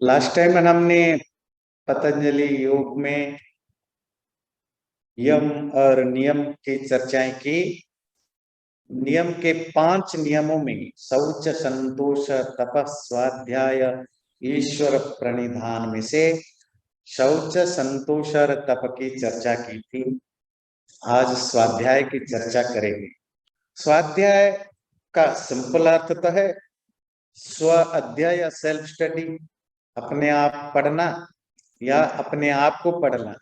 Last time हमने पतंजलि योग में यम और नियम की चर्चाएं की। नियम के 5 नियमों में शौच, संतोष, तप, स्वाध्याय, ईश्वर प्रणिधान में से शौच, संतोष और तप की चर्चा की थी। आज स्वाध्याय की चर्चा करेंगे। स्वाध्याय का सिंपल अर्थ तो है स्व अध्यय या सेल्फ स्टडी, अपने आप पढ़ना या अपने आप को पढ़ना,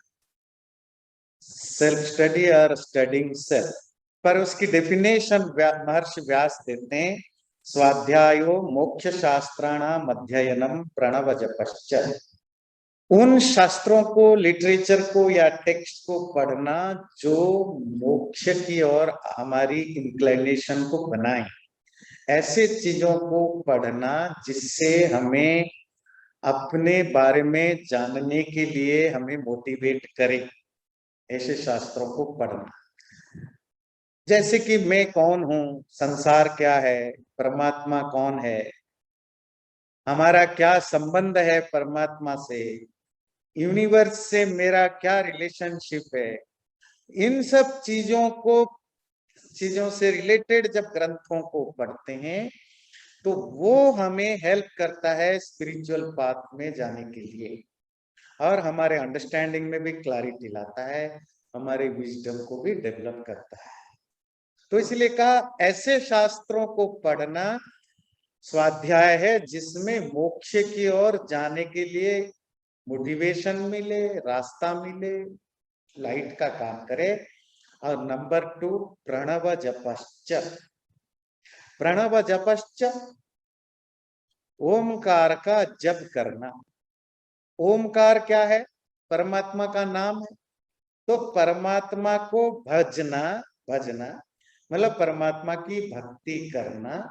सेल्फ स्टडी और स्टडिंग सेल्फ। पर उसकी डेफिनेशन महर्षि व्यास देते हैं, स्वाध्यायो मोक्ष शास्त्राणाम अध्ययनम प्रणव जपश्च। उन शास्त्रों को, लिटरेचर को या टेक्स्ट को पढ़ना जो मोक्ष की ओर हमारी इंक्लिनेशन को बनाए, ऐसे चीजों को पढ़ना जिससे हमें अपने बारे में जानने के लिए हमें मोटिवेट करे, ऐसे शास्त्रों को पढ़ना। जैसे कि मैं कौन हूं, संसार क्या है, परमात्मा कौन है, हमारा क्या संबंध है परमात्मा से, यूनिवर्स से मेरा क्या रिलेशनशिप है, इन सब चीजों से रिलेटेड जब ग्रंथों को पढ़ते हैं तो वो हमें हेल्प करता है स्पिरिचुअल पाथ में जाने के लिए, और हमारे अंडरस्टैंडिंग में भी क्लैरिटी लाता है, हमारे विजडम को भी डेवलप करता है। तो इसलिए कहा ऐसे शास्त्रों को पढ़ना स्वाध्याय है जिसमें मोक्ष की ओर जाने के लिए मोटिवेशन मिले, रास्ता मिले, लाइट का काम करे। और नंबर 2, प्रणव जपश्च। प्रणव जपश्च, ओमकार का जप करना। ओमकार क्या है? परमात्मा का नाम है। तो परमात्मा को भजना, भजना मतलब परमात्मा की भक्ति करना।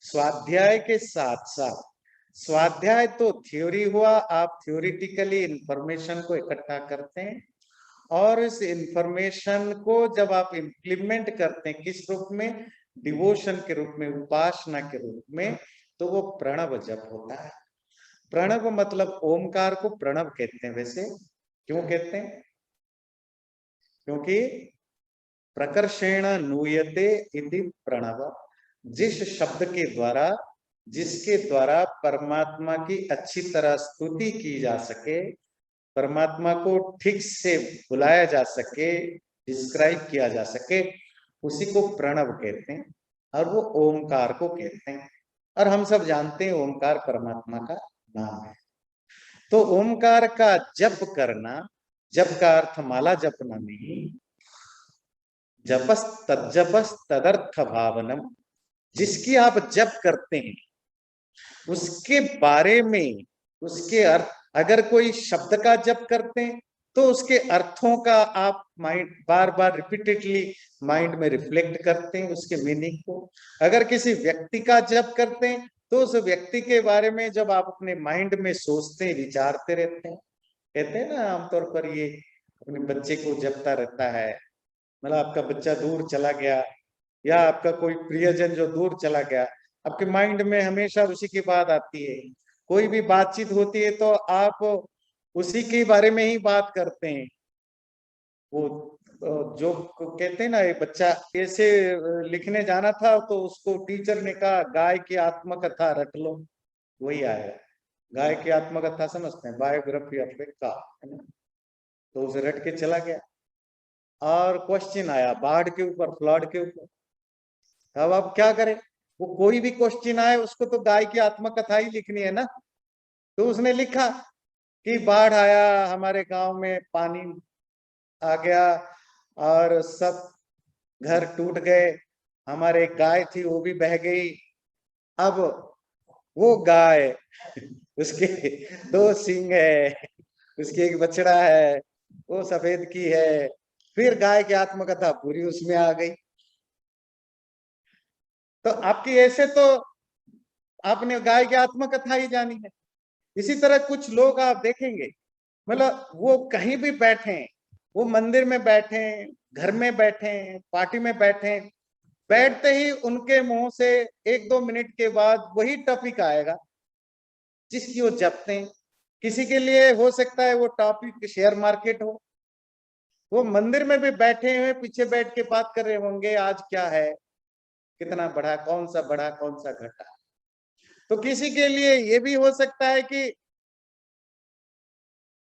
स्वाध्याय के साथ साथ, स्वाध्याय तो थ्योरी हुआ, आप थ्योरिटिकली इंफॉर्मेशन को इकट्ठा करते हैं और इस इंफॉर्मेशन को जब आप इम्प्लीमेंट करते हैं, किस रूप में? डिवोशन के रूप में, उपासना के रूप में, तो वो प्रणव जप होता है। प्रणव मतलब ओमकार को प्रणव कहते हैं। वैसे क्यों कहते हैं? क्योंकि प्रकर्षेण नूयते इति प्रणव, जिस शब्द के द्वारा, जिसके द्वारा परमात्मा की अच्छी तरह स्तुति की जा सके, परमात्मा को ठीक से बुलाया जा सके, डिस्क्राइब किया जा सके, उसी को प्रणव कहते हैं और वो ओमकार को कहते हैं। और हम सब जानते हैं ओमकार परमात्मा का नाम है। तो ओमकार का जप करना, जप का अर्थ माला जपना नहीं, जपस तज्जपस तदर्थ भावनम, जिसकी आप जप करते हैं उसके बारे में, उसके अर्थ, अगर कोई शब्द का जप करते हैं तो उसके अर्थों का आप माइंड बार बार रिपीटेडली माइंड में रिफ्लेक्ट करते हैं, उसके मीनिंग को। अगर किसी व्यक्ति का जप करते हैं तो उस व्यक्ति के बारे में जब आप अपने माइंड में सोचते हैं, विचारते रहते हैं। कहते हैं ना, आमतौर पर ये अपने बच्चे को जपता रहता है, मतलब आपका बच्चा दूर चला गया या आपका कोई प्रियजन जो दूर चला गया, आपके माइंड में हमेशा उसी की बात आती है। कोई भी बातचीत होती है तो आप उसी के बारे में ही बात करते हैं। वो जो कहते हैं ना, ये बच्चा ऐसे लिखने जाना था तो उसको टीचर ने कहा गाय की आत्मकथा रट लो, वही आया। गाय की आत्मकथा समझते हैं, बायोग्राफी ऑफ ए काउ, है ना? तो उसे रट के चला गया और क्वेश्चन आया बाढ़ के ऊपर, फ्लड के ऊपर। अब आप क्या करें? वो कोई भी क्वेश्चन आए उसको तो गाय की आत्मकथा ही लिखनी है ना। तो उसने लिखा कि बाढ़ आया, हमारे गांव में पानी आ गया और सब घर टूट गए, हमारे एक गाय थी वो भी बह गई। अब वो गाय उसके 2 सींग है, उसकी एक बछड़ा है, वो सफेद की है। फिर गाय की आत्मकथा पूरी उसमें आ गई। तो आपकी ऐसे तो आपने गाय की आत्मकथा ही जानी है। इसी तरह कुछ लोग आप देखेंगे, मतलब वो कहीं भी बैठे, वो मंदिर में बैठे, घर में बैठे, पार्टी में बैठे, बैठते ही उनके मुंह से 1-2 मिनट के बाद वही टॉपिक आएगा जिसकी वो जपते हैं। किसी के लिए हो सकता है वो टॉपिक शेयर मार्केट हो, वो मंदिर में भी बैठे हुए पीछे बैठ के बात कर रहे होंगे आज क्या है, कितना बढ़ा, कौन सा बढ़ा, कौन सा घटा। तो किसी के लिए ये भी हो सकता है कि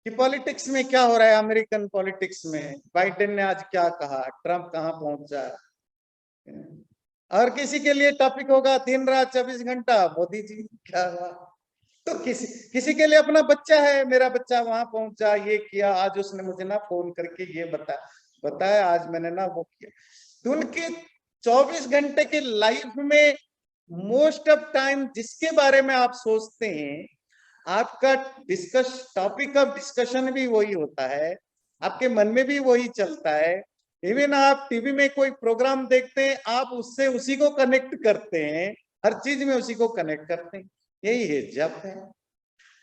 पॉलिटिक्स में क्या हो रहा है, अमेरिकन पॉलिटिक्स में बाइडेन ने आज क्या कहा, ट्रंप कहाँ पहुंचा। और किसी के लिए टॉपिक होगा दिन रात 24 घंटा मोदी जी क्या हुआ। तो किसी किसी के लिए अपना बच्चा है, मेरा बच्चा वहां पहुंचा, ये किया, आज उसने मुझे ना फोन करके ये बताया आज मैंने ना वो किया। तो उनके 24 घंटे के लाइफ में मोस्ट ऑफ टाइम जिसके बारे में आप सोचते हैं, आपका टॉपिक ऑफ डिस्कशन भी वही होता है, आपके मन में भी वही चलता है। इवन आप टीवी में कोई प्रोग्राम देखते हैं, आप उससे उसी को कनेक्ट करते हैं, हर चीज में उसी को कनेक्ट करते हैं। यही है जप है।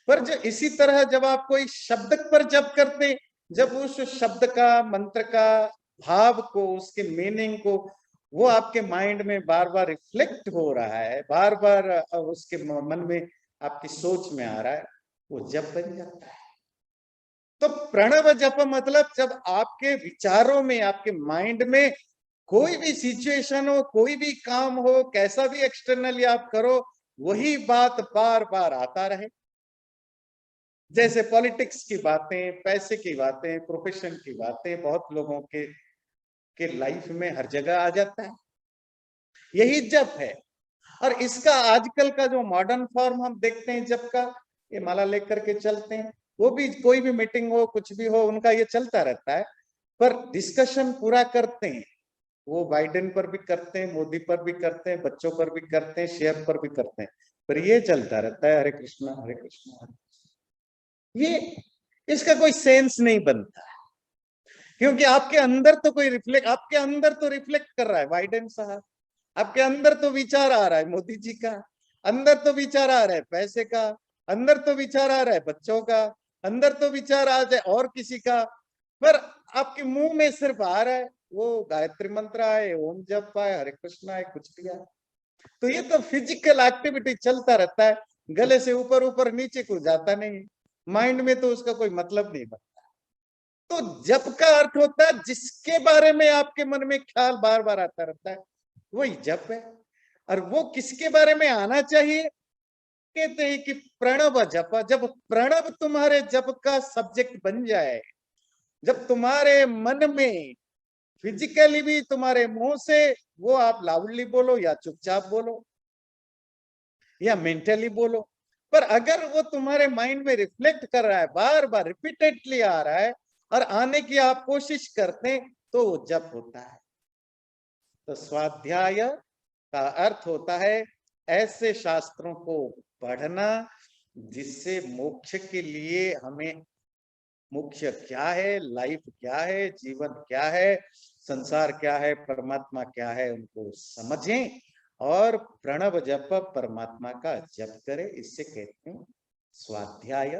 पर जो इसी तरह जब आप कोई शब्द पर जप करते हैं, जब उस शब्द का, मंत्र का भाव को, उसके मीनिंग को, वो आपके माइंड में बार बार रिफ्लेक्ट हो रहा है, बार बार उसके मन में, आपकी सोच में आ रहा है, वो जप बन जाता है। तो प्रणव जप मतलब जब आपके विचारों में, आपके माइंड में कोई भी सिचुएशन हो, कोई भी काम हो, कैसा भी एक्सटर्नली आप करो, वही बात बार बार आता रहे। जैसे पॉलिटिक्स की बातें, पैसे की बातें, प्रोफेशन की बातें, बहुत लोगों के लाइफ में हर जगह आ जाता है। यही जप है। और इसका आजकल का जो मॉडर्न फॉर्म हम देखते हैं जप का, ये माला लेकर के चलते हैं, वो भी कोई भी मीटिंग हो, कुछ भी हो, उनका ये चलता रहता है। पर डिस्कशन पूरा करते हैं, वो बाइडेन पर भी करते हैं, मोदी पर भी करते हैं, बच्चों पर भी करते हैं, शेयर पर भी करते हैं, पर ये चलता रहता है हरे कृष्णा हरे कृष्णा हरे कृष्णा। ये इसका कोई सेंस नहीं बनता, क्योंकि आपके अंदर तो कोई रिफ्लेक्ट, आपके अंदर तो रिफ्लेक्ट कर रहा है बाइडेन साहब, आपके अंदर तो विचार आ रहा है मोदी जी का, अंदर तो विचार आ रहा है पैसे का, अंदर तो विचार आ रहा है बच्चों का, अंदर तो विचार आ जाए और किसी का, पर आपके मुंह में सिर्फ आ रहा है वो गायत्री मंत्र आए, ओम जप आए, हरे कृष्ण आए, कुछ भी आए। तो ये तो फिजिकल एक्टिविटी चलता रहता है, गले से ऊपर ऊपर नीचे को जाता नहीं, माइंड में तो उसका कोई मतलब नहीं बनता। तो जप का अर्थ होता है जिसके बारे में आपके मन में ख्याल बार बार आता रहता है, वही जप है। और वो किसके बारे में आना चाहिए, कहते हैं कि प्रणव जप। जब प्रणव तुम्हारे जप का सब्जेक्ट बन जाए, जब तुम्हारे मन में फिजिकली भी तुम्हारे मुंह से वो आप लाउडली बोलो या चुपचाप बोलो या मेंटली बोलो, पर अगर वो तुम्हारे माइंड में रिफ्लेक्ट कर रहा है, बार बार रिपीटेडली आ रहा है और आने की आप कोशिश करते हैं, तो वो जप होता है। तो स्वाध्याय का अर्थ होता है ऐसे शास्त्रों को पढ़ना जिससे मोक्ष के लिए हमें, मोक्ष क्या है, लाइफ क्या है, जीवन क्या है, संसार क्या है, परमात्मा क्या है, उनको समझें और प्रणव जप परमात्मा का जप करें, इससे कहते हैं स्वाध्याय।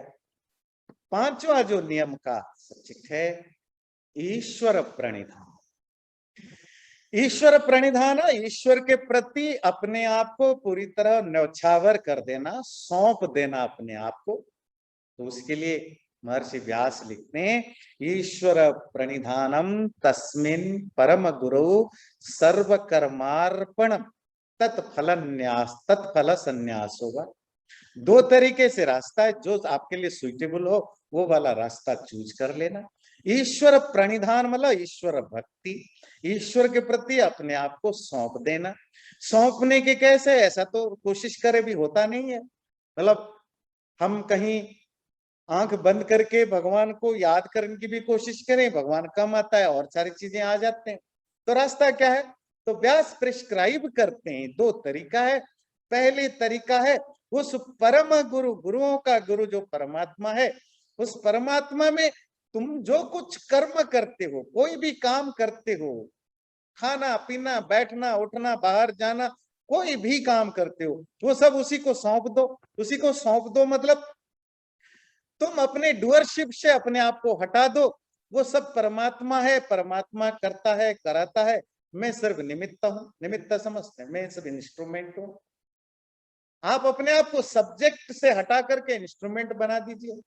पांचवा जो नियम का सब्जेक्ट है, ईश्वर प्रणिधान। ईश्वर प्रणिधान, ईश्वर के प्रति अपने आप को पूरी तरह न्यौछावर कर देना, सौंप देना अपने आप को। तो उसके लिए महर्षि व्यास लिखते हैं, ईश्वर प्रणिधानम तस्मिन परम गुरु सर्व कर्मार्पण तत्फल संन्यास होगा। दो तरीके से रास्ता है, जो आपके लिए सुइटेबल हो वो वाला रास्ता चूज कर लेना। ईश्वर प्रणिधान मतलब ईश्वर भक्ति, ईश्वर के प्रति अपने आप को सौंप देना। सौंपने के कैसे, ऐसा तो कोशिश करे भी होता नहीं है, मतलब हम कहीं आंख बंद करके भगवान को याद करने की भी कोशिश करें, भगवान कम आता है और सारी चीजें आ जाते हैं। तो रास्ता क्या है, तो व्यास प्रिस्क्राइब करते हैं, दो तरीका है। पहले तरीका है उस परम गुरु, गुरुओं का गुरु जो परमात्मा है, उस परमात्मा में तुम जो कुछ कर्म करते हो, कोई भी काम करते हो, खाना पीना, बैठना उठना, बाहर जाना, कोई भी काम करते हो, वो सब उसी को सौंप दो। उसी को सौंप दो मतलब तुम अपने डुअरशिप से अपने आप को हटा दो, वो सब परमात्मा है, परमात्मा करता है, कराता है, मैं सिर्फ निमित्त हूं, निमित्त समझते हैं, मैं सिर्फ इंस्ट्रूमेंट हूं। आप अपने आप को सब्जेक्ट से हटा करके इंस्ट्रूमेंट बना दीजिए,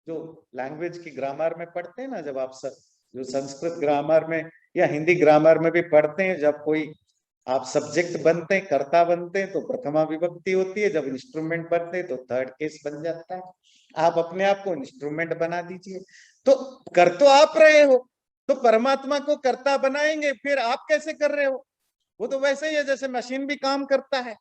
जो लैंग्वेज की ग्रामर में पढ़ते हैं ना, जब आप जो संस्कृत ग्रामर में या हिंदी ग्रामर में भी पढ़ते हैं, जब कोई आप सब्जेक्ट बनते हैं, कर्ता बनते हैं, तो प्रथमा विभक्ति होती है, जब इंस्ट्रूमेंट बनते हैं तो थर्ड केस बन जाता है। आप अपने आप को इंस्ट्रूमेंट बना दीजिए, तो कर तो आप रहे हो, तो परमात्मा को कर्ता बनाएंगे, फिर आप कैसे कर रहे हो? वो तो वैसे ही है जैसे मशीन भी काम करता है,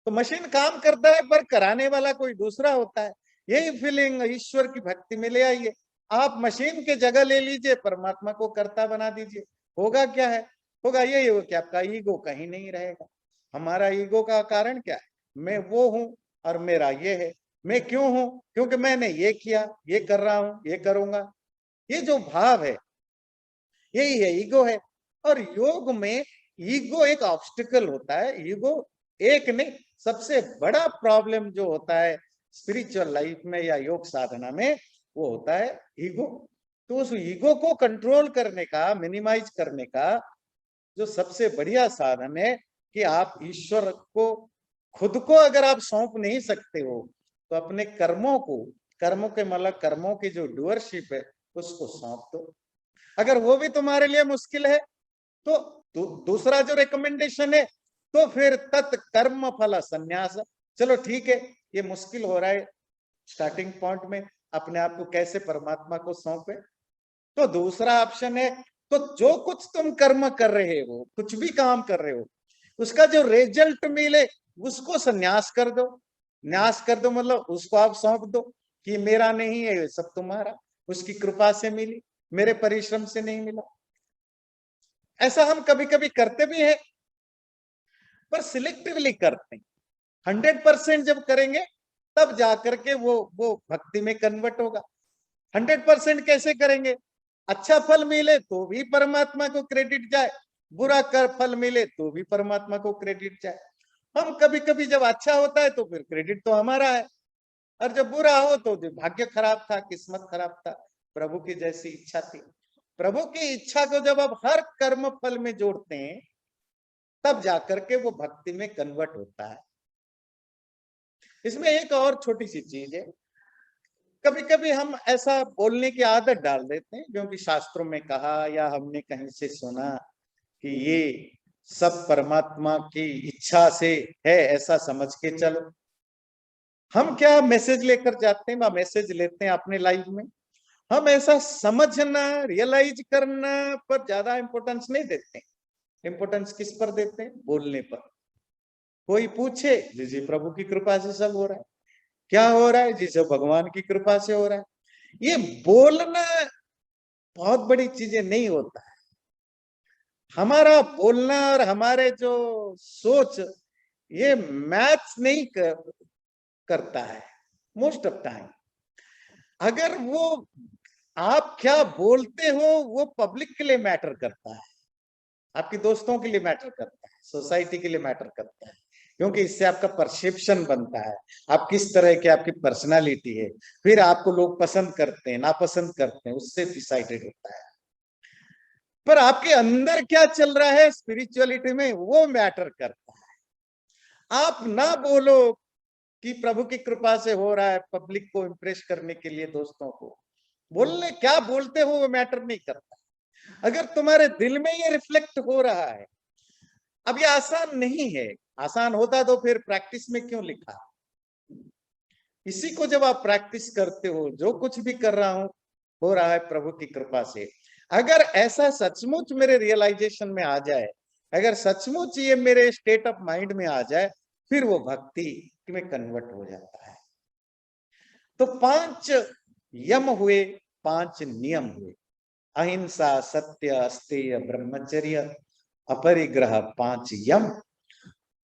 तो मशीन काम करता है पर कराने वाला कोई दूसरा होता है। यही फीलिंग ईश्वर की भक्ति में ले आइए, आप मशीन के जगह ले लीजिए, परमात्मा को कर्ता बना दीजिए। होगा क्या है? होगा यही हो कि आपका ईगो कहीं नहीं रहेगा। हमारा ईगो का कारण क्या है? मैं वो हूं और मेरा ये है। मैं क्यों हूं? क्योंकि मैंने ये किया, ये कर रहा हूं, ये करूंगा। ये जो भाव है यही है, ईगो है। और योग में ईगो एक ऑब्स्टिकल होता है। ईगो एक नहीं, सबसे बड़ा प्रॉब्लम जो होता है स्पिरिचुअल लाइफ में या योग साधना में, वो होता है ईगो। तो उस ईगो को कंट्रोल करने का, मिनिमाइज करने का जो सबसे बढ़िया साधन है कि आप ईश्वर को, खुद को अगर आप सौंप नहीं सकते हो तो अपने कर्मों को, कर्मों के मतलब कर्मों की जो डूअरशिप है उसको सौंप दो। अगर वो भी तुम्हारे लिए मुश्किल है तो दूसरा जो रिकमेंडेशन है, तो फिर तत्कर्म फल संन्यास। चलो ठीक है, ये मुश्किल हो रहा है स्टार्टिंग पॉइंट में, अपने आप को कैसे परमात्मा को सौंपे, तो दूसरा ऑप्शन है, तो जो कुछ तुम कर्म कर रहे हो, कुछ भी काम कर रहे हो, उसका जो रिजल्ट मिले उसको संन्यास कर दो। न्यास कर दो मतलब उसको आप सौंप दो कि मेरा नहीं है, सब तुम्हारा, उसकी कृपा से मिली, मेरे परिश्रम से नहीं मिला। ऐसा हम कभी कभी करते भी हैं, पर सिलेक्टिवली करते हैं। 100% जब करेंगे तब जाकर के वो भक्ति में कन्वर्ट होगा। 100% कैसे करेंगे? अच्छा फल मिले तो भी परमात्मा को क्रेडिट जाए, बुरा कर फल मिले तो भी परमात्मा को क्रेडिट जाए। हम कभी कभी जब अच्छा होता है तो फिर क्रेडिट तो हमारा है, और जब बुरा हो तो भाग्य खराब था, किस्मत खराब था, प्रभु की जैसी इच्छा थी। प्रभु की इच्छा को जब आप हर कर्म फल में जोड़ते हैं तब जाकर के वो भक्ति में कन्वर्ट होता है। इसमें एक और छोटी सी चीज है, कभी कभी हम ऐसा बोलने की आदत डाल देते हैं क्योंकि शास्त्रों में कहा या हमने कहीं से सुना कि ये सब परमात्मा की इच्छा से है, ऐसा समझ के चलो। हम क्या मैसेज लेकर जाते हैं व मैसेज लेते हैं अपने लाइफ में, हम ऐसा समझना, रियलाइज करना पर ज्यादा इंपॉर्टेंस नहीं देते हैं। इंपॉर्टेंस किस पर देते हैं? बोलने पर। कोई पूछे, जी जी प्रभु की कृपा से सब हो रहा है। क्या हो रहा है? जी सब भगवान की कृपा से हो रहा है। ये बोलना बहुत बड़ी चीजें नहीं होता है। हमारा बोलना और हमारे जो सोच, ये मैच नहीं करता है मोस्ट ऑफ टाइम। अगर वो आप क्या बोलते हो वो पब्लिक के लिए मैटर करता है, आपके दोस्तों के लिए मैटर करता है, सोसाइटी के लिए मैटर करता है, क्योंकि इससे आपका परसेप्शन बनता है, आप किस तरह की आपकी पर्सनालिटी है, फिर आपको लोग पसंद करते हैं, नापसंद करते हैं, उससे डिसाइडेड होता है। पर आपके अंदर क्या चल रहा है स्पिरिचुअलिटी में, वो मैटर करता है। आप ना बोलो कि प्रभु की कृपा से हो रहा है, पब्लिक को इंप्रेस करने के लिए, दोस्तों को बोलने, क्या बोलते हो वो मैटर नहीं करता। अगर तुम्हारे दिल में ये रिफ्लेक्ट हो रहा है, अब ये आसान नहीं है, आसान होता तो फिर प्रैक्टिस में क्यों लिखा। इसी को जब आप प्रैक्टिस करते हो, जो कुछ भी कर रहा हूं हो रहा है प्रभु की कृपा से, अगर ऐसा सचमुच मेरे रियलाइजेशन में आ जाए, अगर सचमुच ये मेरे स्टेट ऑफ माइंड में आ जाए, फिर वो भक्ति में कन्वर्ट हो जाता है। तो 5 यम हुए, 5 नियम हुए, अहिंसा, सत्य, अस्तेय, ब्रह्मचर्य, अपरिग्रह, 5 यम,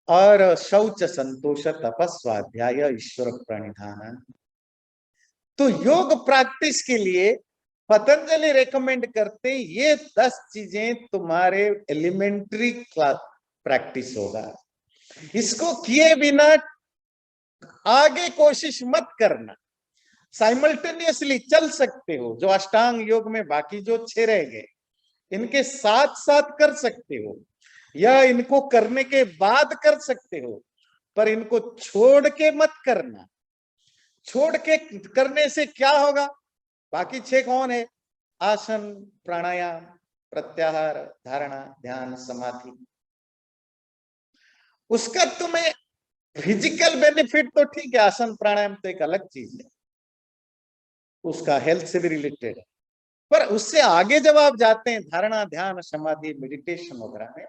और शौच, संतोष, तपस्वाध्याय, ईश्वर प्रणिधान। तो योग प्रैक्टिस के लिए पतंजलि रेकमेंड करते ये 10 चीजें तुम्हारे एलिमेंट्री क्लास प्रैक्टिस होगा। इसको किए बिना आगे कोशिश मत करना। साइमल्टेनियसली चल सकते हो, जो अष्टांग योग में बाकी जो 6 रह गए इनके साथ साथ कर सकते हो, या इनको करने के बाद कर सकते हो, पर इनको छोड़ के मत करना। छोड़ के करने से क्या होगा? बाकी 6 कौन है? आसन, प्राणायाम, प्रत्याहार, धारणा, ध्यान, समाधि। उसका तुम्हें फिजिकल बेनिफिट तो ठीक है, आसन प्राणायाम तो एक अलग चीज है, उसका हेल्थ से भी रिलेटेड है, पर उससे आगे जब आप जाते हैं धारणा, ध्यान, समाधि, मेडिटेशन वगैरह में,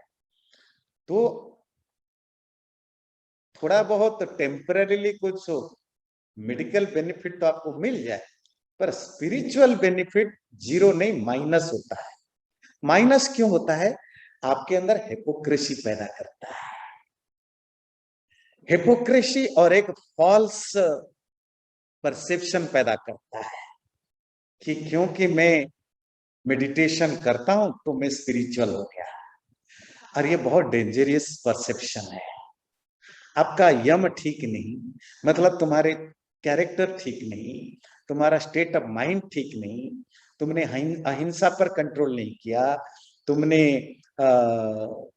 तो थोड़ा बहुत टेम्पररीली कुछ मेडिकल बेनिफिट तो आपको मिल जाए, पर स्पिरिचुअल बेनिफिट जीरो नहीं, माइनस होता है। माइनस क्यों होता है? आपके अंदर हिपोक्रेसी पैदा करता है। हिपोक्रेसी और एक फॉल्स परसेप्शन पैदा करता है कि क्योंकि मैं मेडिटेशन करता हूं तो मैं स्पिरिचुअल हो गया, और ये बहुत डेंजरियस परसेप्शन है। आपका यम ठीक नहीं, मतलब तुम्हारे कैरेक्टर ठीक नहीं, तुम्हारा स्टेट ऑफ माइंड ठीक नहीं, तुमने अहिंसा पर कंट्रोल नहीं किया, तुमने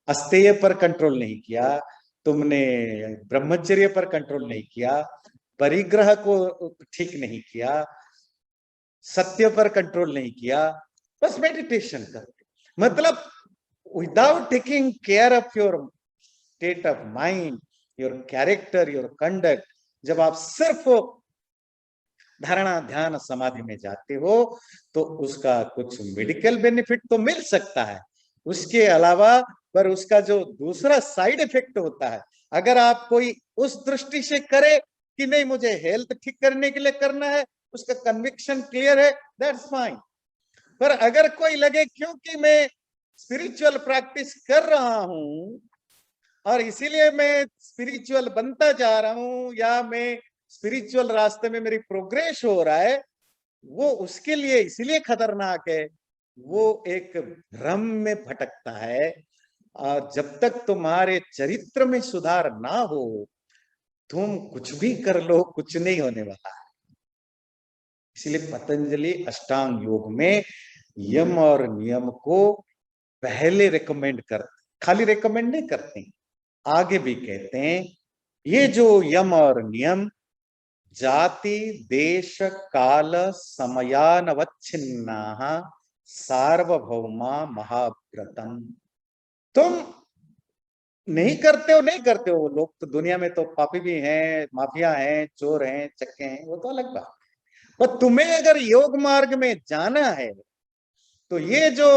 अस्तेय पर कंट्रोल नहीं किया, तुमने ब्रह्मचर्य पर कंट्रोल नहीं किया, परिग्रह को ठीक नहीं किया, सत्य पर कंट्रोल नहीं किया, बस मेडिटेशन करते, मतलब without taking care of your state of mind, your character, your conduct, जब आप सिर्फ धारणा, ध्यान, समाधि में जाते हो तो उसका कुछ मेडिकल बेनिफिट तो मिल सकता है, उसके अलावा पर उसका जो दूसरा साइड इफेक्ट होता है, अगर आप कोई उस दृष्टि से करे कि नहीं मुझे हेल्थ ठीक करने के लिए करना है, उसका कन्विक्शन क्लियर है, दैट्स फाइन। पर अगर कोई लगे क्योंकि मैं स्पिरिचुअल प्रैक्टिस कर रहा हूं और इसीलिए मैं स्पिरिचुअल बनता जा रहा हूं, या मैं स्पिरिचुअल रास्ते में मेरी प्रोग्रेस हो रहा है, वो उसके लिए इसलिए खतरनाक है, वो एक भ्रम में भटकता है। और जब तक तुम्हारे चरित्र में सुधार ना हो, तुम कुछ भी कर लो, कुछ नहीं होने वाला है। इसलिए पतंजलि अष्टांग योग में यम और नियम को पहले रेकमेंड करते, खाली रेकमेंड नहीं करते, आगे भी कहते हैं ये जो यम और नियम जाति देश काल समयानवच्छिन्ना सार्वभौमा महाव्रतम। तुम नहीं करते हो, नहीं करते हो, लोग तो दुनिया में तो पापी भी हैं, माफिया हैं, चोर हैं, चक्के हैं, वो तो अलग बात, पर तुम्हें अगर योग मार्ग में जाना है तो ये जो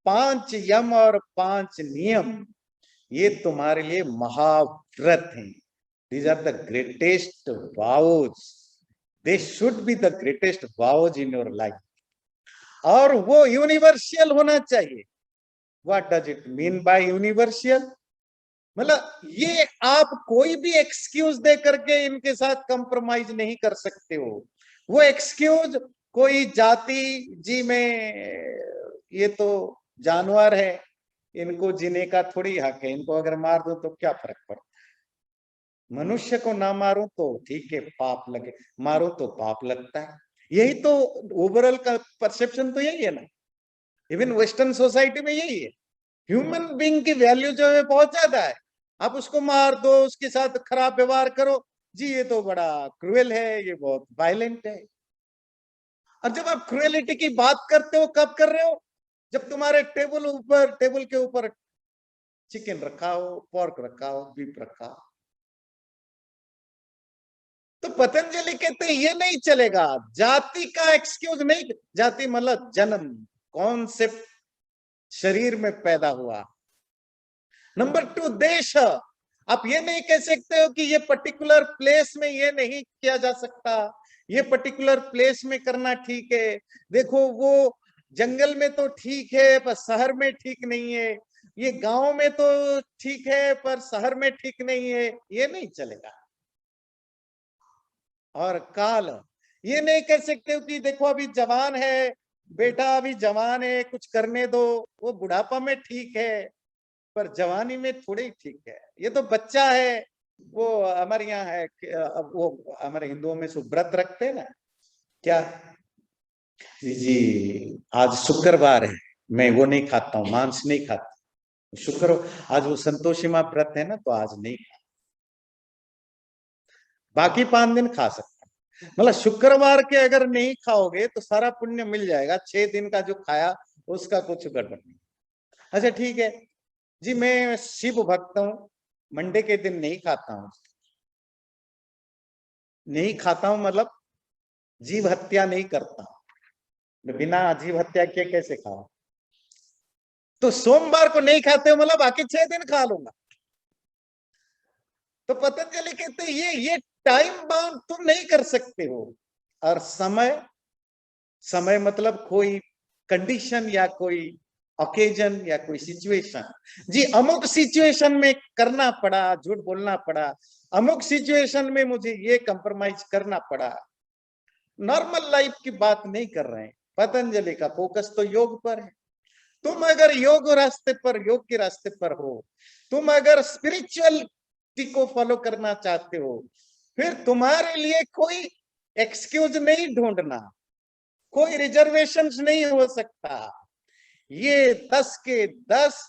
5 यम और 5 नियम, ये तुम्हारे लिए महाव्रत हैं। These are the greatest vows. They should be the greatest vows in your life. और वो यूनिवर्सल होना चाहिए। What does it mean by universal? मतलब ये आप कोई भी एक्सक्यूज दे करके इनके साथ कंप्रोमाइज नहीं कर सकते हो। वो एक्सक्यूज कोई जाति जी में, ये तो जानवर है, इनको जीने का थोड़ी हक है, इनको अगर मार दो तो क्या फर्क पड़ता है, मनुष्य को ना मारो तो ठीक है पाप लगे, मारो तो पाप लगता है। यही तो ओवरऑल का परसेप्शन तो यही है ना, इवन वेस्टर्न सोसाइटी में यही है। ह्यूमन बीइंग की वैल्यू जो है बहुत ज्यादा है, आप उसको मार दो, उसके साथ खराब व्यवहार करो, जी ये तो बड़ा क्रूएल है, ये बहुत वायलेंट है। और जब आप क्रूएलिटी की बात करते हो कब कर रहे हो? जब तुम्हारे टेबल के ऊपर चिकन रखा हो, पोर्क रखा हो, बीफ रखा हो, तो पतंजलि कहते हैं ये नहीं चलेगा, जाति का एक्सक्यूज नहीं, जाति मतलब जन्म, कॉन्सेप्ट, शरीर में पैदा हुआ। नंबर 2 देश, आप ये नहीं कह सकते हो कि ये पर्टिकुलर प्लेस में ये नहीं किया जा सकता, ये पर्टिकुलर प्लेस में करना ठीक है, देखो वो जंगल में तो ठीक है पर शहर में ठीक नहीं है, ये गांव में तो ठीक है पर शहर में ठीक नहीं है, ये नहीं चलेगा। और काल, ये नहीं कह सकते हो कि देखो अभी जवान है बेटा, अभी जवान है कुछ करने दो, वो बुढ़ापा में ठीक है पर जवानी में थोड़ी ठीक है, ये तो बच्चा है। वो हमारे यहाँ है, वो हमारे हिंदुओं में व्रत रखते हैं ना, क्या जी जी, आज शुक्रवार है, मैं वो नहीं खाता हूँ, मांस नहीं खाता, शुक्र आज वो संतोषी माँ व्रत है ना, तो आज नहीं, बाकी 5 दिन खा सकता, मतलब शुक्रवार के अगर नहीं खाओगे तो सारा पुण्य मिल जाएगा, 6 दिन का जो खाया उसका कुछ गड़बड़ नहीं। अच्छा ठीक है जी, मैं शिव भक्त हूँ, मंडे के दिन नहीं खाता हूँ। नहीं खाता हूं मतलब जीव हत्या नहीं करता, बिना जीव हत्या किए कैसे खाओ? तो सोमवार को नहीं खाते हो मतलब बाकी 6 दिन खा लूंगा। तो पतंजलि कहते हैं ये टाइम बाउंड तुम नहीं कर सकते हो। और समय, समय मतलब कोई कंडीशन या कोई ओकेजन या कोई सिचुएशन। जी अमुक सिचुएशन में करना पड़ा, झूठ बोलना पड़ा, अमुक सिचुएशन में मुझे ये कंप्रोमाइज करना पड़ा। नॉर्मल लाइफ की बात नहीं कर रहे हैं, पतंजलि का फोकस तो योग पर है। तुम अगर योग रास्ते पर, योग के रास्ते पर हो, तुम अगर स्पिरिचुअलिटी को फॉलो करना चाहते हो, फिर तुम्हारे लिए कोई एक्सक्यूज नहीं ढूंढना, कोई रिजर्वेशन नहीं हो सकता। ये 10 के 10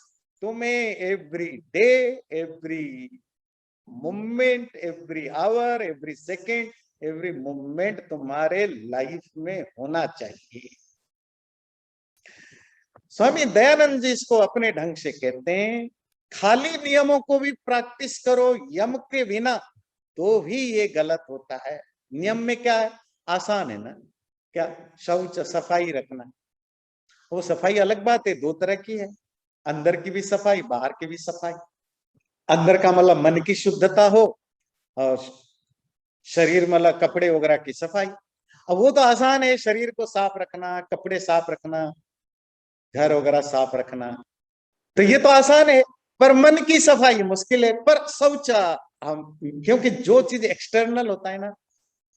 तुम्हें every day, every moment, every hour, every second, every moment तुम्हारे लाइफ में होना चाहिए। स्वामी दयानंद जी इसको अपने ढंग से कहते हैं, खाली नियमों को भी प्रैक्टिस करो यम के बिना तो भी ये गलत होता है। नियम में क्या है? आसान है ना, क्या? शौच, सफाई रखना। वो सफाई अलग बात है, 2 तरह की है, अंदर की भी सफाई, बाहर की भी सफाई। अंदर का मतलब मन की शुद्धता हो, और शरीर मतलब कपड़े वगैरह की सफाई। अब वो तो आसान है, शरीर को साफ रखना, कपड़े साफ रखना, घर वगैरह साफ रखना, तो ये तो आसान है। पर मन की सफाई मुश्किल है। पर शौच हम, क्योंकि जो चीज एक्सटर्नल होता है ना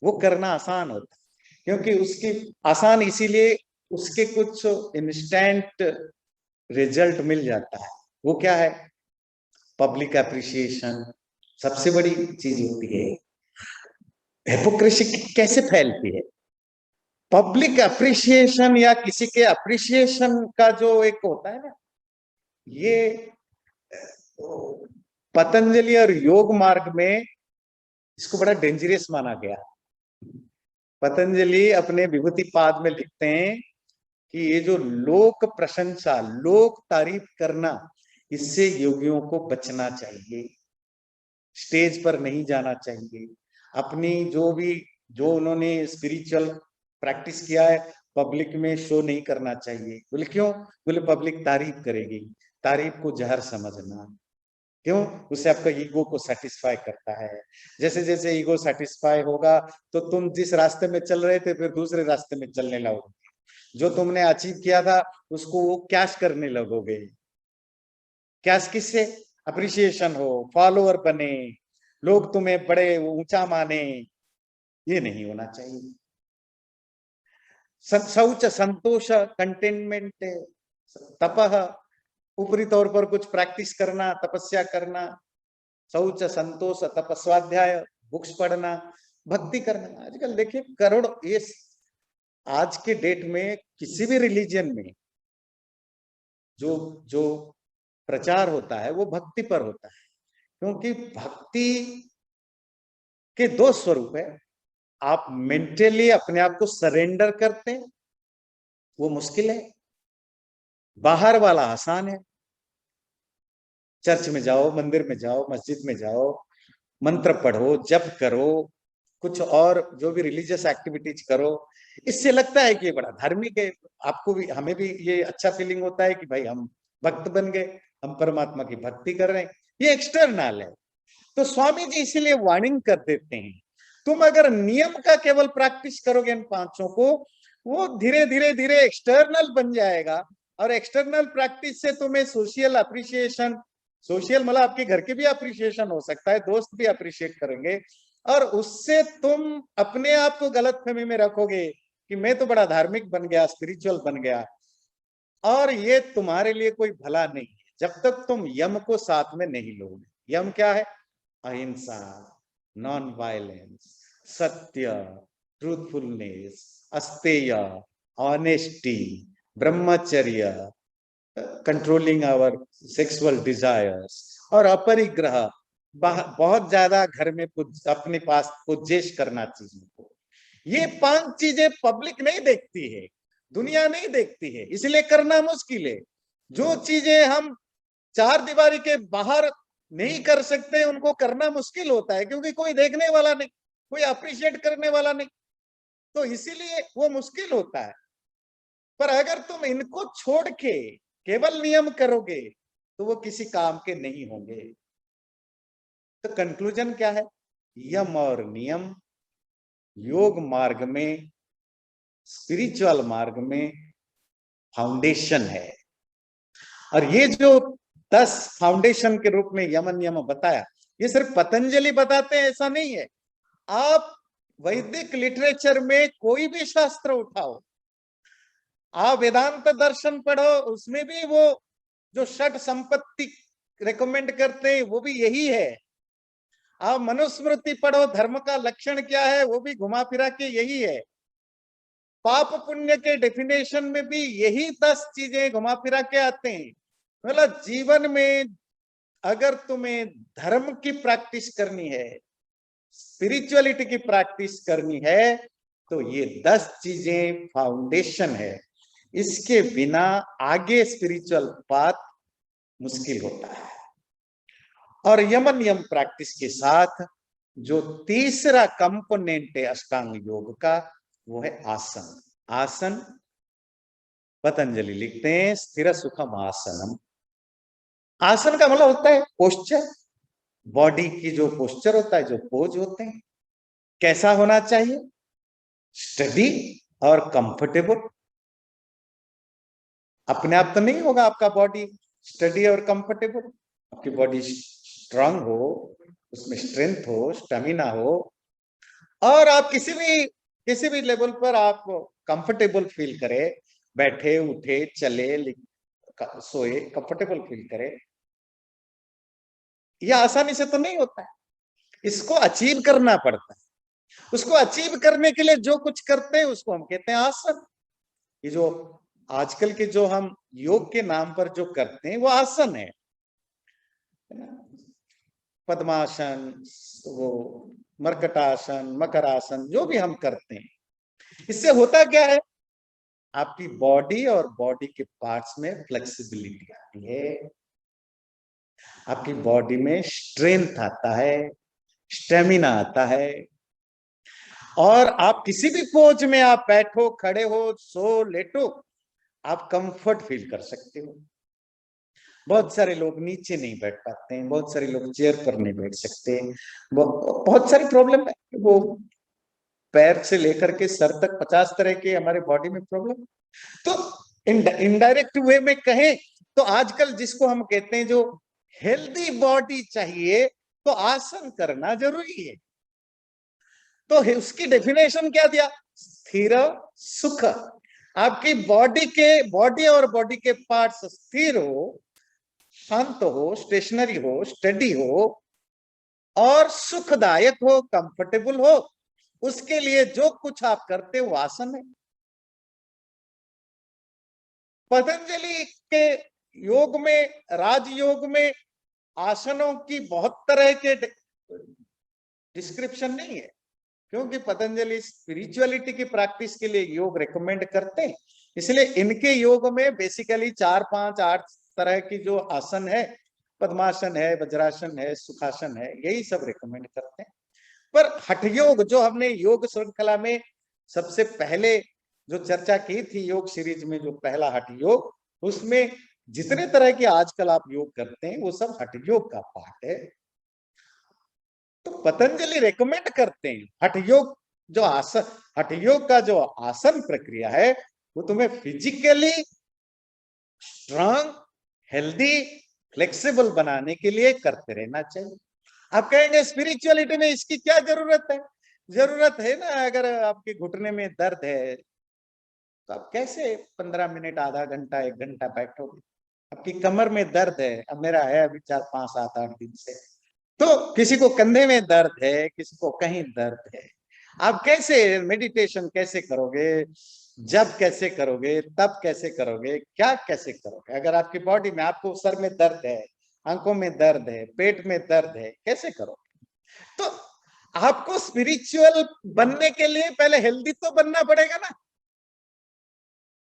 वो करना आसान होता है, क्योंकि उसकी आसान इसीलिए उसके कुछ इंस्टेंट रिजल्ट मिल जाता है। वो क्या है? पब्लिक अप्रिसिएशन सबसे बड़ी चीज होती है। हिपोक्रेसी कैसे फैलती है? पब्लिक अप्रिसिएशन या किसी के अप्रिसिएशन का जो एक होता है ना, ये पतंजलि और योग मार्ग में इसको बड़ा डेंजरस माना गया। पतंजलि अपने विभूति पाद में लिखते हैं कि ये जो लोक प्रशंसा, लोक तारीफ करना, इससे योगियों को बचना चाहिए। स्टेज पर नहीं जाना चाहिए। अपनी जो भी, जो उन्होंने स्पिरिचुअल प्रैक्टिस किया है, पब्लिक में शो नहीं करना चाहिए। बोले क्यों? बोले पब्लिक तारीफ करेगी। तारीफ को जहर समझना। क्यों? उससे आपका ईगो को सेटिस्फाई करता है। जैसे जैसे ईगो सेटिस्फाई होगा तो तुम जिस रास्ते में चल रहे थे फिर दूसरे रास्ते में चलने लगोगे। जो तुमने अचीव किया था उसको वो कैश करने लगोगे। कैश किससे? अप्रिसिएशन हो, फॉलोअर बने, लोग तुम्हें बड़े ऊंचा माने, ये नहीं होना चाहिए। शौच, संतोष, कंटेनमेंट, तपह, ऊपरी तौर पर कुछ प्रैक्टिस करना, तपस्या करना, शौच, संतोष, तप, स्वाध्याय, बुक्स पढ़ना, भक्ति करना। आजकल देखिए करोड़, ये आज के डेट में किसी भी रिलीजन में जो जो प्रचार होता है वो भक्ति पर होता है। क्योंकि भक्ति के 2 स्वरूप है। आप मेंटली अपने आप को सरेंडर करते हैं, वो मुश्किल है। बाहर वाला आसान है। चर्च में जाओ, मंदिर में जाओ, मस्जिद में जाओ, मंत्र पढ़ो, जप करो, कुछ और जो भी रिलीजियस एक्टिविटीज करो, इससे लगता है कि ये बड़ा धार्मिक है। आपको भी, हमें भी ये अच्छा फीलिंग होता है कि भाई हम भक्त बन गए, हम परमात्मा की भक्ति कर रहे हैं। ये एक्सटर्नल है। तो स्वामी जी इसीलिए वार्निंग कर देते हैं, तुम अगर नियम का केवल प्रैक्टिस करोगे इन 5 को, वो धीरे धीरे धीरे एक्सटर्नल बन जाएगा। और एक्सटर्नल प्रैक्टिस से तुम्हें सोशल अप्रिसिएशन, सोशल मतलब आपके घर के भी अप्रिसिएशन हो सकता है, दोस्त भी अप्रिशिएट करेंगे, और उससे तुम अपने आप को गलतफहमी में रखोगे कि मैं तो बड़ा धार्मिक बन गया, स्पिरिचुअल बन गया। और ये तुम्हारे लिए कोई भला नहीं है जब तक तुम यम को साथ में नहीं लोगे। यम क्या है? अहिंसा, नॉन वायलेंस, सत्य, ट्रूथफुलनेस, अस्तेय, ऑनेस्टी, ब्रह्मचर्य, कंट्रोलिंग आवर सेक्सुअल डिजायर्स, और अपरिग्रह, बहुत ज्यादा घर में अपने पास पुजेश करना चीजों को, ये 5 चीजें पब्लिक नहीं देखती है, दुनिया नहीं देखती है, इसलिए करना मुश्किल है। जो चीजें हम चार दीवारी के बाहर नहीं कर सकते उनको करना मुश्किल होता है, क्योंकि कोई देखने वाला नहीं, कोई अप्रिशिएट करने वाला नहीं, तो इसीलिए वो मुश्किल होता है। पर अगर तुम इनको छोड़ के केवल नियम करोगे तो वो किसी काम के नहीं होंगे। तो कंक्लूजन क्या है? यम और नियम योग मार्ग में, स्पिरिचुअल मार्ग में फाउंडेशन है। और ये जो 10 फाउंडेशन के रूप में यम नियम बताया, ये सिर्फ पतंजलि बताते हैं ऐसा नहीं है। आप वैदिक लिटरेचर में कोई भी शास्त्र उठाओ, आप वेदांत दर्शन पढ़ो, उसमें भी वो जो षट संपत्ति रेकमेंड करते हैं वो भी यही है। आप मनुस्मृति पढ़ो, धर्म का लक्षण क्या है, वो भी घुमा फिरा के यही है। पाप पुण्य के डेफिनेशन में भी यही 10 चीजें घुमा फिरा के आते हैं। मतलब जीवन में अगर तुम्हें धर्म की प्रैक्टिस करनी है, स्पिरिचुअलिटी की प्रैक्टिस करनी है, तो ये 10 चीजें फाउंडेशन है। इसके बिना आगे स्पिरिचुअल पाथ मुश्किल होता है। और यम नियम प्रैक्टिस के साथ जो तीसरा कंपोनेंट है अष्टांग योग का, वो है आसन। आसन पतंजलि लिखते हैं स्थिर सुखम आसनम। आसन का मतलब होता है पोस्चर, बॉडी की जो पोस्चर होता है, जो पोज होते हैं, कैसा होना चाहिए? स्टडी और कंफर्टेबल। अपने आप तो नहीं होगा आपका बॉडी स्टडी और कंफर्टेबल। आपकी बॉडी स्ट्रांग हो, उसमें स्ट्रेंथ हो, स्टेमिना हो, और आप किसी भी लेवल पर आप कंफर्टेबल फील करें, बैठे उठे चले सोए कंफर्टेबल फील करें। यह आसानी से तो नहीं होता है, इसको अचीव करना पड़ता है। उसको अचीव करने के लिए जो कुछ करते हैं उसको हम कहते हैं आसन। ये जो आजकल के जो हम योग के नाम पर जो करते हैं वो आसन है। पद्मासन, वो मर्कटासन, मकरासन, जो भी हम करते हैं, इससे होता क्या है? आपकी बॉडी और बॉडी के पार्ट्स में फ्लेक्सिबिलिटी आती है, आपकी बॉडी में स्ट्रेंथ आता है, स्टेमिना आता है, और आप किसी भी पोज में आप बैठो, खड़े हो, सो, लेटो, आप कंफर्ट फील कर सकते हो। बहुत सारे लोग नीचे नहीं बैठ पाते हैं, बहुत सारे लोग चेयर पर नहीं बैठ सकते, बहुत सारी प्रॉब्लम है। वो पैर से लेकर के सर तक 50 तरह के हमारे बॉडी में प्रॉब्लम। तो इनडायरेक्ट वे में कहें तो आजकल जिसको हम कहते हैं जो हेल्दी बॉडी चाहिए, तो आसन करना जरूरी है। तो उसकी डेफिनेशन क्या दिया? स्थिर सुख। आपकी बॉडी और बॉडी के पार्ट्स स्थिर हो, शांत हो, स्टेशनरी हो, स्टडी हो, और सुखदायक हो, कंफर्टेबल हो। उसके लिए जो कुछ आप करते हो आसन है। पतंजलि के योग में, राजयोग में आसनों की बहुत तरह के डिस्क्रिप्शन नहीं है, क्योंकि पतंजलि स्पिरिचुअलिटी की प्रैक्टिस के लिए योग रेकमेंड करते हैं। इसलिए इनके योग में बेसिकली 4, 5, 8 तरह की जो आसन है, पद्मासन है, वज्रासन है, सुखासन है, यही सब रेकमेंड करते हैं। पर हठ योग जो हमने योग श्रृंखला में सबसे पहले जो चर्चा की थी, योग सीरीज में जो पहला हठ योग, उसमें जितने तरह के आजकल आप योग करते हैं वो सब हठ योग का पार्ट है। तो पतंजलि रेकमेंड करते हैं हठ योग, जो आसन, हठ योग का जो आसन प्रक्रिया है, वो तुम्हें फिजिकली स्ट्रांग, हेल्दी, फ्लेक्सिबल बनाने के लिए करते रहना चाहिए। आप कहेंगे स्पिरिचुअलिटी में इसकी क्या जरूरत है? जरूरत है ना। अगर आपके घुटने में दर्द है तो आप कैसे 15 मिनट, आधा घंटा, 1 घंटा बैठोगे? आपकी कमर में दर्द है, अब मेरा है अभी 4, 5, 7, 8 दिन से। तो किसी को कंधे में दर्द है, किसी को कहीं दर्द है, आप कैसे मेडिटेशन कैसे करोगे? जब कैसे करोगे, तब कैसे करोगे, क्या कैसे करोगे? अगर आपकी बॉडी में, आपको सर में दर्द है, आंखों में दर्द है, पेट में दर्द है, कैसे करोगे? तो आपको स्पिरिचुअल बनने के लिए पहले हेल्दी तो बनना पड़ेगा ना।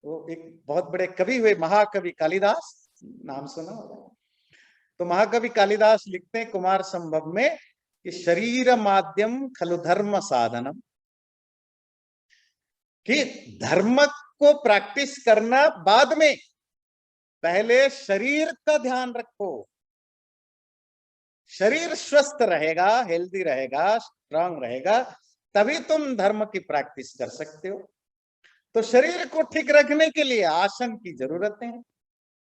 वो एक बहुत बड़े कवि हुए महाकवि कालिदास, नाम सुना होगा। तो महाकवि कालिदास लिखते हैं कुमार संभव में कि शरीर माध्यम खलु धर्म साधनम, कि धर्म को प्रैक्टिस करना बाद में, पहले शरीर का ध्यान रखो। शरीर स्वस्थ रहेगा, हेल्दी रहेगा, स्ट्रांग रहेगा, तभी तुम धर्म की प्रैक्टिस कर सकते हो। तो शरीर को ठीक रखने के लिए आसन की जरूरत है।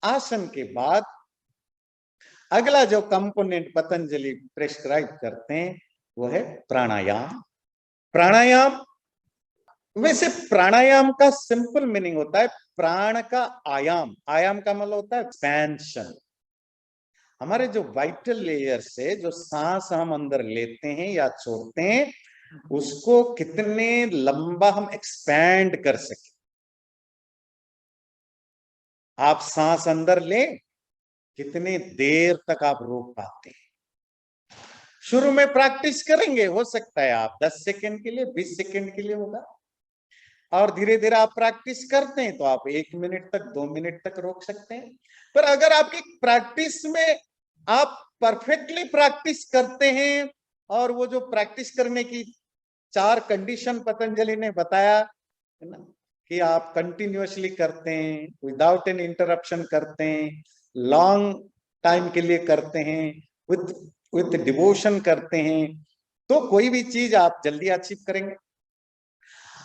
आसन के बाद अगला जो कंपोनेंट पतंजलि प्रेस्क्राइब करते हैं वो है प्राणायाम। प्राणायाम, वैसे प्राणायाम का सिंपल मीनिंग होता है प्राण का आयाम। आयाम का मतलब होता है एक्सपेंशन। हमारे जो वाइटल लेयर से जो सांस हम अंदर लेते हैं या छोड़ते हैं, उसको कितने लंबा हम एक्सपैंड कर सके। आप सांस अंदर लें, कितने देर तक आप रोक पाते हैं। शुरू में प्रैक्टिस करेंगे, हो सकता है आप 10 सेकंड के लिए, 20 सेकंड के लिए होगा, और धीरे धीरे आप प्रैक्टिस करते हैं तो आप 1 मिनट तक, 2 मिनट तक रोक सकते हैं। पर अगर आपकी प्रैक्टिस में आप परफेक्टली प्रैक्टिस करते हैं, और वो जो प्रैक्टिस करने की 4 कंडीशन पतंजलि ने बताया है ना, कि आप कंटिन्यूअसली करते हैं, विदाउट एन इंटरप्शन करते हैं, लॉन्ग टाइम के लिए करते हैं, विथ विथ डिवोशन करते हैं, तो कोई भी चीज आप जल्दी अचीव करेंगे।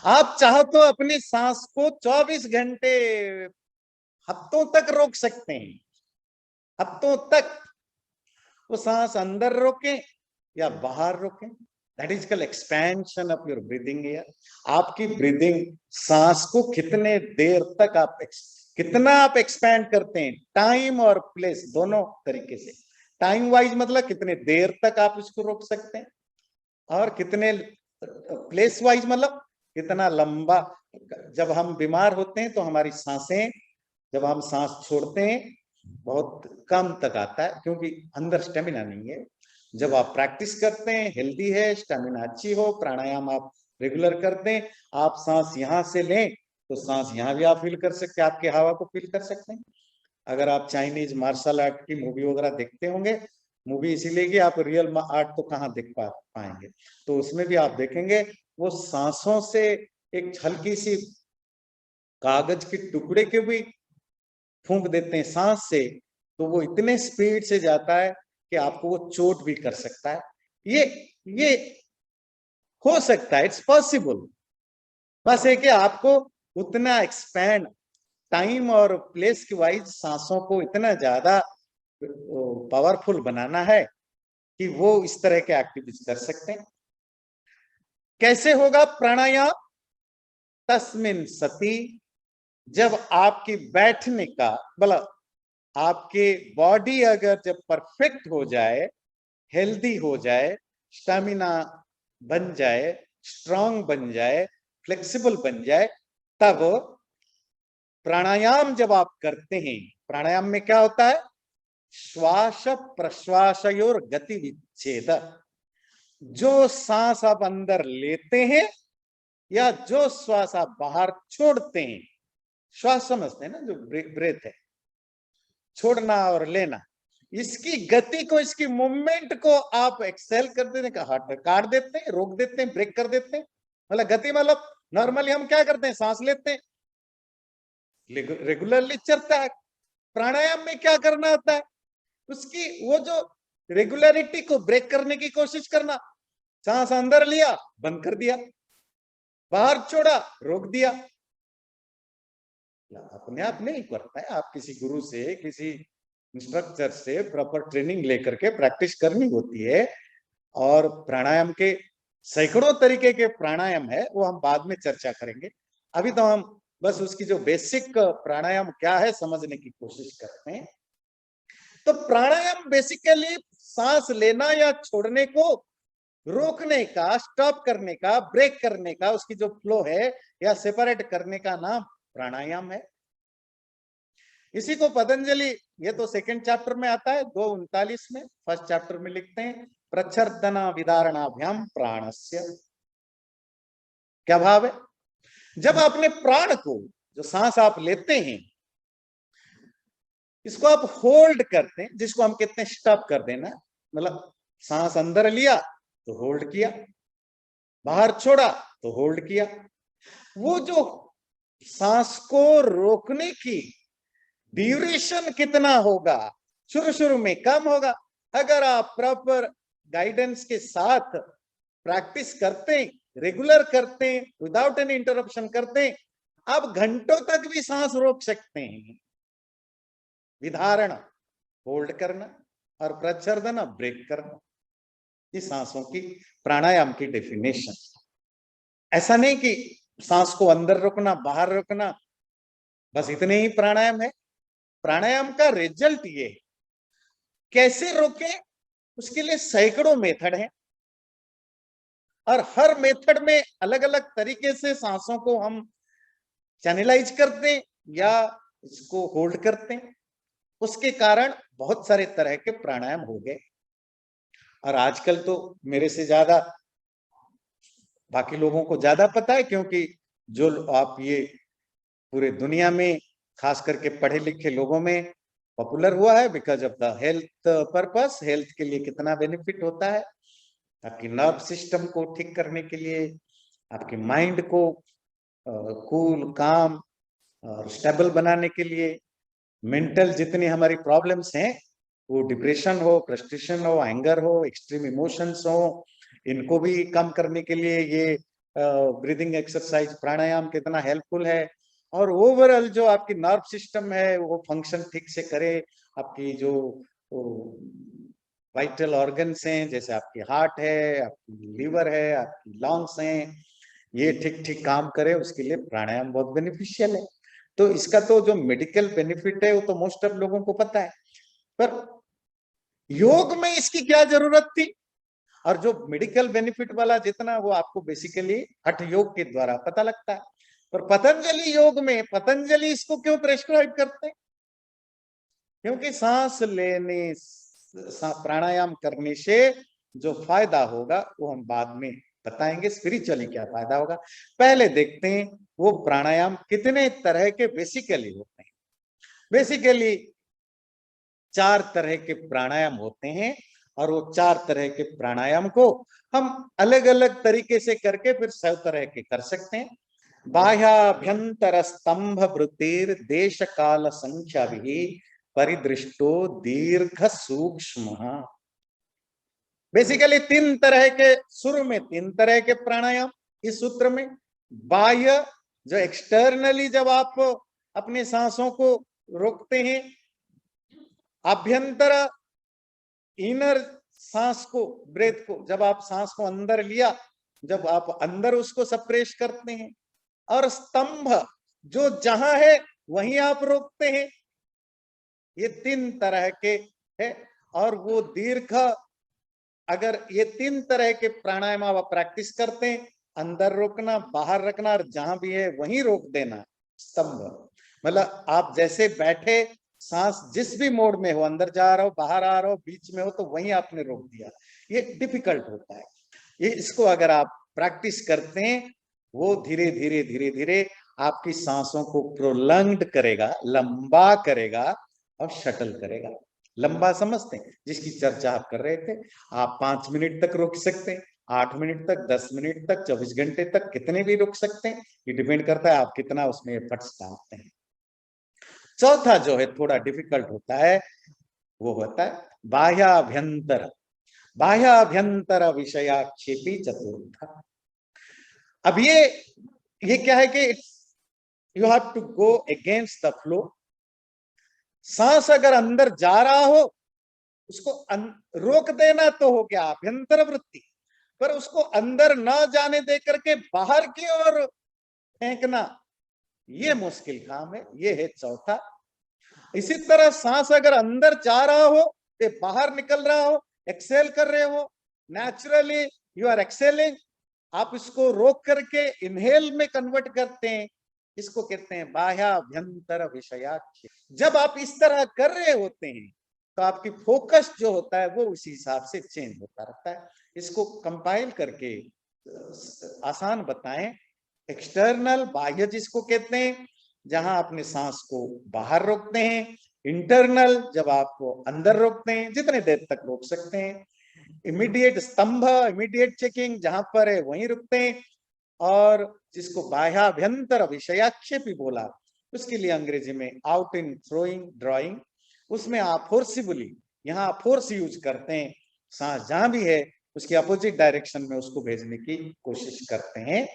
आप चाहो तो अपनी सांस को 24 घंटे, हफ्तों तक रोक सकते हैं। हफ्तों तक वो सांस अंदर रोकें या बाहर रोकें, that is called expansion of your breathing air. आपकी ब्रीदिंग, सांस को कितने देर तक आप कितना आप एक्सपैंड करते हैं, टाइम और प्लेस दोनों तरीके से। टाइम वाइज मतलब कितने देर तक आप इसको रोक सकते हैं, और कितने प्लेस वाइज मतलब कितना लंबा। जब हम बीमार होते हैं तो हमारी सांसें, जब हम सांस छोड़ते हैं बहुत कम तक आता है, क्योंकि अंदर स्टेमिना नहीं है। जब आप प्रैक्टिस करते हैं, हेल्दी है, स्टेमिना अच्छी हो, प्राणायाम आप रेगुलर करते हैं, आप सांस यहां से लें तो सांस यहां भी आप फील कर सकते हैं, आपके हवा को फील कर सकते हैं। अगर आप चाइनीज मार्शल आर्ट की मूवी वगैरह देखते होंगे, मूवी इसीलिए कि आप रियल आर्ट तो कहाँ देख पाएंगे, तो उसमें भी आप देखेंगे वो सांसों से एक हल्की सी कागज के टुकड़े के भी फूंक देते हैं सांस से, तो वो इतने स्पीड से जाता है कि आपको वो चोट भी कर सकता है। ये हो सकता है, इट्स पॉसिबल। बस है कि आपको उतना एक्सपैंड, टाइम और प्लेस की वाइज सांसों को इतना ज्यादा पावरफुल बनाना है कि वो इस तरह के एक्टिविटीज कर सकते हैं। कैसे होगा प्राणायाम? तस्मिन सती, जब आपकी बैठने का मतलब आपके बॉडी अगर जब परफेक्ट हो जाए, हेल्दी हो जाए, स्टेमिना बन जाए, स्ट्रांग बन जाए, फ्लेक्सिबल बन जाए, तब प्राणायाम जब आप करते हैं, प्राणायाम में क्या होता है? श्वास प्रश्वासयोर गति विच्छेद। जो सांस आप अंदर लेते हैं या जो श्वास आप बाहर छोड़ते हैं, श्वास समझते हैं ना, जो ब्रेथ है, छोड़ना और लेना, इसकी गति को, इसकी मूवमेंट को आप एक्सेल कर देते हैं, काट देते हैं, रोक देते हैं, ब्रेक कर देते हैं। मतलब गति मतलब नॉर्मली हम क्या करते हैं, सांस लेते हैं, रेगुलरली चलता है। प्राणायाम में क्या करना होता है? उसकी वो जो रेगुलरिटी को ब्रेक करने की कोशिश करना। सांस अंदर लिया, बंद कर दिया, बाहर छोड़ा, रोक दिया। अपने आप नहीं करता है, आप किसी गुरु से, किसी इंस्ट्रक्टर से प्रॉपर ट्रेनिंग लेकर के प्रैक्टिस करनी होती है। और प्राणायाम के सैकड़ों तरीके के प्राणायाम है, वो हम बाद में चर्चा करेंगे। अभी तो हम बस उसकी जो बेसिक प्राणायाम क्या है समझने की कोशिश करते हैं। तो प्राणायाम बेसिकली सांस लेना या छोड़ने को रोकने का, स्टॉप करने का, ब्रेक करने का, उसकी जो फ्लो है या सेपरेट करने का नाम प्राणायाम है। इसी को पतंजलि, ये तो सेकंड चैप्टर में आता है, 2:39 में, फर्स्ट चैप्टर में लिखते हैं प्रच्छर्दना विदारणाभ्याम प्राणस्य। क्या भाव है? जब आपने प्राण को, जो सांस आप लेते हैं, इसको आप होल्ड करते हैं, जिसको हम कहते हैं स्टॉप कर देना, मतलब सांस अंदर लिया तो होल्ड किया, बाहर छोड़ा तो होल्ड किया। वो जो सांस को रोकने की ड्यूरेशन कितना होगा, शुरू शुरू में कम होगा। अगर आप प्रॉपर गाइडेंस के साथ प्रैक्टिस करते हैं, रेगुलर करते हैं, विदाउट एनी इंटरप्शन करते हैं, आप घंटों तक भी सांस रोक सकते हैं। विधारण होल्ड करना और प्रच्छर्दन ब्रेक करना, ये सांसों की प्राणायाम की डेफिनेशन। ऐसा नहीं कि सांस को अंदर रोकना, बाहर रोकना, बस इतने ही प्राणायाम है। प्राणायाम का रिजल्ट ये है। कैसे रोके, उसके लिए सैकड़ों मेथड हैं और हर मेथड में अलग अलग तरीके से सांसों को हम चैनलाइज करते हैं या इसको होल्ड करते हैं। उसके कारण बहुत सारे तरह के प्राणायाम हो गए और आजकल तो मेरे से ज्यादा बाकी लोगों को ज्यादा पता है, क्योंकि जो आप ये पूरे दुनिया में खास करके पढ़े लिखे लोगों में पॉपुलर हुआ है because of the health purpose. Health के लिए कितना बेनिफिट होता है, आपकी नर्व सिस्टम को ठीक करने के लिए, आपके माइंड को कूल काम और स्टेबल बनाने के लिए, मेंटल जितनी हमारी प्रॉब्लम्स हैं, वो डिप्रेशन हो, फ्रस्ट्रेशन हो, एंगर हो, एक्सट्रीम इमोशंस हो, इनको भी कम करने के लिए ये ब्रीदिंग एक्सरसाइज प्राणायाम कितना हेल्पफुल है। और ओवरऑल जो आपकी नर्व सिस्टम है वो फंक्शन ठीक से करे, आपकी जो वाइटल ऑर्गन्स हैं, जैसे आपकी हार्ट है, आपकी लीवर है, आपकी लंग्स हैं, ये ठीक ठीक काम करे, उसके लिए प्राणायाम बहुत बेनिफिशियल है। तो इसका तो जो मेडिकल बेनिफिट है वो तो मोस्ट ऑफ लोगों को पता है, पर योग में इसकी क्या जरूरत थी? और जो मेडिकल बेनिफिट वाला जितना, वो आपको बेसिकली हठ योग के द्वारा पता लगता है। पर पतंजलि योग में पतंजलि इसको क्यों प्रेस्क्राइब करते हैं? क्योंकि सांस लेने, प्राणायाम करने से जो फायदा होगा वो हम बाद में बताएंगे, स्पिरिचुअली क्या फायदा होगा। पहले देखते हैं वो प्राणायाम कितने तरह के बेसिकली होते हैं। बेसिकली 4 तरह के प्राणायाम होते हैं और वो 4 तरह के प्राणायाम को हम अलग अलग तरीके से करके फिर 100 तरह के कर सकते हैं। बाह्याभ्यंतर स्तंभ वृत्तिर देश काल संख्या भी परिदृष्टो दीर्घ सूक्ष्म। बेसिकली 3 तरह के, शुरू में 3 तरह के प्राणायाम इस सूत्र में। बाह्य, जो एक्सटर्नली जब आप अपने सांसों को रोकते हैं। आभ्यंतर, इनर सांस को, ब्रेथ को, जब आप सांस को अंदर लिया, जब आप अंदर उसको सप्रेस करते हैं। और स्तंभ, जो जहां है वहीं आप रोकते हैं। ये 3 तरह के है। और वो दीर्घ, अगर ये 3 तरह के प्राणायाम आप प्रैक्टिस करते हैं, अंदर रोकना, बाहर रखना और जहां भी है वहीं रोक देना, स्तंभ मतलब आप जैसे बैठे, सांस जिस भी मोड में हो, अंदर जा रहा हो, बाहर आ रहा हो, बीच में हो, तो वहीं आपने रोक दिया। ये डिफिकल्ट होता है। ये इसको अगर आप प्रैक्टिस करते हैं, वो धीरे धीरे धीरे धीरे आपकी सांसों को प्रोलंग्ड करेगा, लंबा करेगा और शटल करेगा। लंबा समझते हैं, जिसकी चर्चा आप कर रहे थे। आप 5 मिनट तक रोक सकते हैं, 8 मिनट तक, 10 मिनट तक, 24 घंटे तक, कितने भी रोक सकते हैं। ये डिपेंड करता है आप कितना उसमें एफर्ट्स डालते हैं। चौथा जो है थोड़ा डिफिकल्ट होता है, वो होता है बाह्याभ्यंतर। बाह्याभ्यंतर विषयाक्षेपी चतुर्थ। अब ये क्या है कि you have to go against the flow. सांस अगर अंदर जा रहा हो, उसको रोक देना तो हो गया अभ्यंतर वृत्ति, पर उसको अंदर न जाने दे करके बाहर की ओर फेंकना, ये मुश्किल काम है। ये है चौथा। इसी तरह सांस अगर अंदर जा रहा हो, ये बाहर निकल रहा हो, एक्सेल कर रहे हो, नेचुरली यू आर एक्सेलिंग, आप इसको रोक करके इनहेल में कन्वर्ट करते हैं, इसको कहते हैं बाह्याभ्यंतर विषयाक्षेप। जब आप इस तरह कर रहे होते हैं तो आपकी फोकस जो होता है वो उसी हिसाब से चेंज होता रहता है। इसको कंपाइल करके आसान बताएं। एक्सटर्नल बाह्य जिसको कहते हैं, जहां अपने सांस को बाहर रोकते हैं। इंटरनल जब आपको अंदर रोकते हैं, जितने देर तक रोक सकते हैं। इमीडिएट स्तंभ, इमीडिएट चेकिंग जहां पर है वहीं रुकते हैं। और जिसको बाह्याभ्यंतर विषयाक्षेपी बोला, उसके लिए अंग्रेजी में आउट इन थ्रोइंग ड्राइंग, उसमें आप फोर्सिबली, यहाँ फोर्स यूज करते हैं, सांस जहां भी है उसके अपोजिट डायरेक्शन में उसको भेजने की कोशिश करते हैं।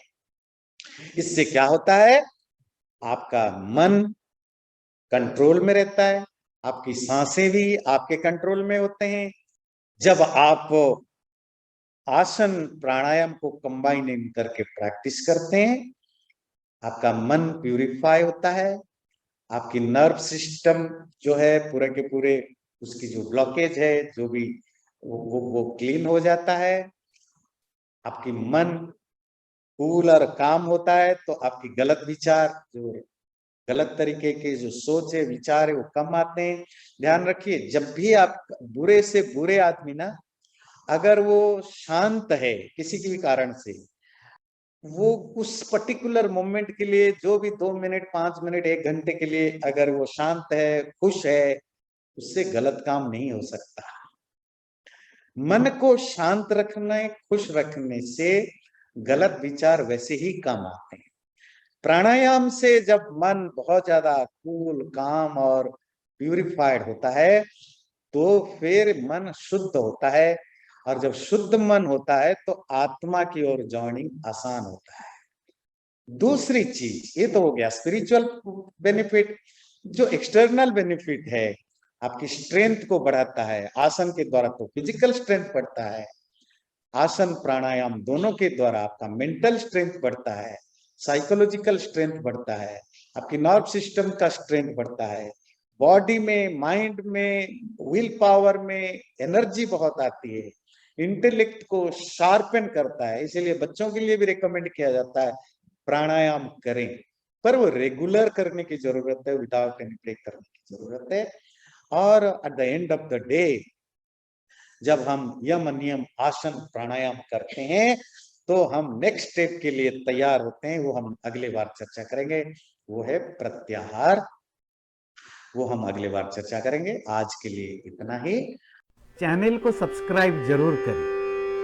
इससे क्या होता है, आपका मन कंट्रोल में रहता है, आपकी सांसें भी आपके कंट्रोल में होते हैं। जब आप आसन प्राणायाम को कंबाइन करके प्रैक्टिस करते हैं, आपका मन प्यूरिफाई होता है, आपकी नर्व सिस्टम जो है पूरे के पूरे, उसकी जो ब्लॉकेज है जो भी वो क्लीन हो जाता है। आपकी मन कूल और काम होता है, तो आपकी गलत विचार, जो गलत तरीके के जो सोच है, विचार है, वो कम आते हैं। ध्यान रखिए, जब भी आप बुरे से बुरे आदमी ना, अगर वो शांत है किसी भी कारण से, वो उस पर्टिकुलर मोमेंट के लिए, जो भी 2 मिनट 5 मिनट 1 घंटे के लिए अगर वो शांत है, खुश है, उससे गलत काम नहीं हो सकता। मन को शांत रखने, खुश रखने से गलत विचार वैसे ही कम आते हैं। प्राणायाम से जब मन बहुत ज्यादा कूल, काम और प्यूरिफाइड होता है, तो फिर मन शुद्ध होता है। और जब शुद्ध मन होता है तो आत्मा की ओर जॉइनिंग आसान होता है। दूसरी चीज, ये तो हो गया स्पिरिचुअल बेनिफिट। जो एक्सटर्नल बेनिफिट है, आपकी स्ट्रेंथ को बढ़ाता है। आसन के द्वारा तो फिजिकल स्ट्रेंथ बढ़ता है, आसन प्राणायाम दोनों के द्वारा आपका मेंटल स्ट्रेंथ बढ़ता है, साइकोलॉजिकल स्ट्रेंथ बढ़ता है, आपकी नर्व सिस्टम का स्ट्रेंथ बढ़ता है, बॉडी में, माइंड में, विल पावर में एनर्जी बहुत आती है, इंटेलेक्ट को शार्पन करता है। इसीलिए बच्चों के लिए भी रिकमेंड किया जाता है प्राणायाम करें, पर वो रेगुलर करने की जरूरत है, विदाउट एनी ब्रेक करने की जरूरत है। और at the end of the day, जब हम यम नियम आसन प्राणायाम करते हैं, तो हम नेक्स्ट स्टेप के लिए तैयार होते हैं। वो हम अगले बार चर्चा करेंगे, वो है प्रत्याहार। वो हम अगले बार चर्चा करेंगे। आज के लिए इतना ही। चैनल को सब्सक्राइब जरूर करें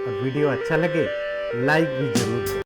और वीडियो अच्छा लगे लाइक भी जरूर करें।